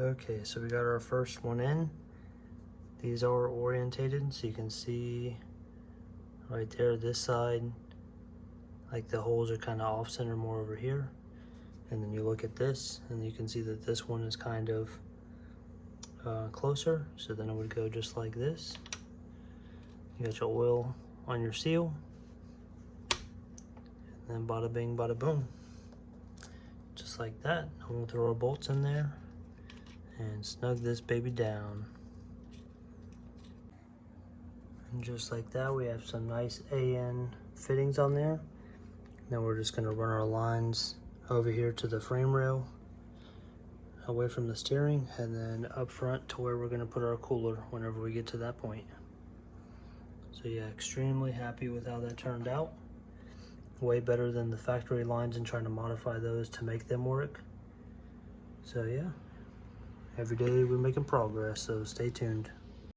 Okay, so we got our first one in. These are orientated, so you can see right there, this side, like the holes are kind of off center more over here. And then you look at this and you can see that this one is kind of closer. So then it would go just like this. You got your oil on your seal. And then bada bing, bada boom. Just like that. And we'll throw our bolts in there and snug this baby down. And just like that, we have some nice AN fittings on there. Then we're just gonna run our lines over here to the frame rail, away from the steering, and then up front to where we're gonna put our cooler whenever we get to that point. So yeah, extremely happy with how that turned out. Way better than the factory lines and trying to modify those to make them work. So yeah, every day we're making progress, so stay tuned.